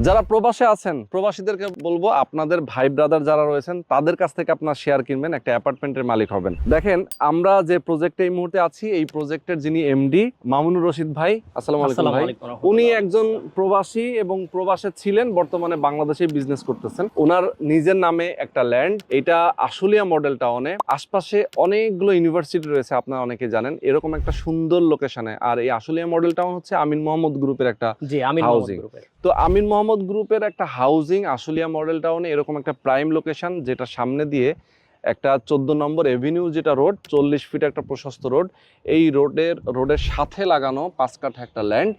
যারা প্রবাসে আছেন প্রবাসীদেরকে বলবো আপনাদের ভাই ব্রাদার যারা রয়েছেন তাদের কাছ থেকে আপনার শেয়ার কিনবেন, একটা অ্যাপার্টমেন্টের মালিক হবেন। দেখেন আমরা যে প্রজেক্টে এই মুহূর্তে আছি, এই প্রজেক্টের যিনি এমডি মামুনুর রশিদ ভাই, আসসালামু আলাইকুম ভাই। উনি একজন প্রবাসী এবং প্রবাসে ছিলেন, বর্তমানে বাংলাদেশে বিজনেস করতেছেন। ওনার নিজের নামে একটা ল্যান্ড, এটা আশুলিয়া মডেল টাউনে, আশপাশে অনেকগুলো ইউনিভার্সিটি রয়েছে, আপনারা অনেকে জানেন, এরকম একটা সুন্দর লোকেশনে। আর এই আশুলিয়া মডেল টাউন হচ্ছে আমিন মোহাম্মদ গ্রুপের একটা হাউজিং। তো আমিন মোহাম্মদ গ্রুপের একটা হাউজিং আশুলিয়া মডেল টাউনে এরকম একটা প্রাইম লোকেশন, যেটা সামনে দিয়ে একটা 14 নম্বর এভিনিউ, যেটা রোড 40 ফিট একটা প্রশস্ত রোড, এই রোডের সাথে লাগানো 5 কাঠা একটা ল্যান্ড।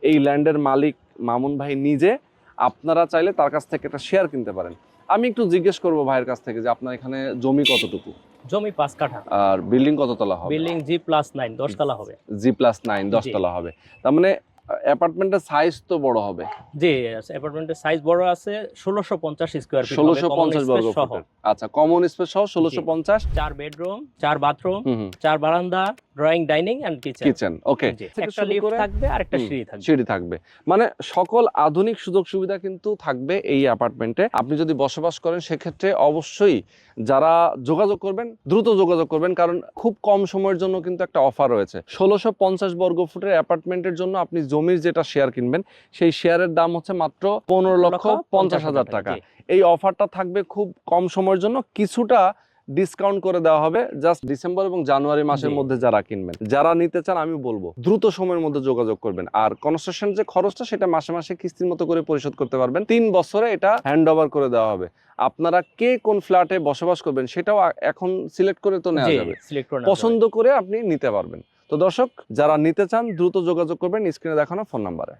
এই ল্যান্ডের মালিক মামুন ভাই নিজে। আপনারা চাইলে তার কাছ থেকে একটা শেয়ার কিনতে পারেন। আমি একটু জিজ্ঞেস করবো ভাইয়ের কাছ থেকে যে আপনার এখানে জমি কতটুকু? জমি 5 কাঠা। আর বিল্ডিং কত তলা হবে? বিল্ডিং G+9 10 তলা হবে। G+9 10 তলা হবে। তার মানে অ্যাপার্টমেন্টের সাইজ তো বড় হবে। জি, অ্যাপার্টমেন্টের সাইজ বড় আছে, 1650 স্কয়ার ফিট, 1650 বর্গ ফুট। আচ্ছা, কমন স্পেস সহ 1650। 4 বেডরুম, 4 বাথরুম, 4 বারান্দা, ড্রয়িং, ডাইনিং এন্ড কিচেন। ওকে, একটা লিফট থাকবে আর একটা সিঁড়ি থাকবে। মানে সকল আধুনিক সুযোগ সুবিধা কিন্তু থাকবে এই অ্যাপার্টমেন্টে। আপনি যদি বসবাস করেন সেক্ষেত্রে অবশ্যই যারা যোগাযোগ করবেন, দ্রুত যোগাযোগ করবেন, কারণ খুব কম সময়ের জন্য কিন্তু একটা অফার রয়েছে। 1650 বর্গ ফুটের অ্যাপার্টমেন্টের জন্য আপনি জমির যেটা শেয়ার কিনবেন, সেই শেয়ারের দাম হচ্ছে মাত্র 15,50,000 টাকা। এই অফারটা থাকবে খুব কম সময়ের জন্য, কিছুটা ডিসকাউন্ট করে দেওয়া হবে জাস্ট ডিসেম্বর এবং জানুয়ারি মাসের মধ্যে যারা কিনবেন। যারা নিতে চান আমি বলবো দ্রুত সময়ের মধ্যে যোগাযোগ করবেন। আর কনস্ট্রাকশন যে খরচটা, সেটা মাসে মাসে কিস্তির মতো করে পরিশোধ করতে পারবেন। 3 বছরে এটা হ্যান্ড ওভার করে দেওয়া হবে। আপনারা কে কোন ফ্ল্যাটে বসবাস করবেন সেটাও এখন সিলেক্ট করে তো নেওয়া যাবে, পছন্দ করে আপনি নিতে পারবেন। তো দর্শক, যারা নিতে চান দ্রুত যোগাযোগ করবেন স্ক্রিনে দেখানো ফোন নাম্বারে।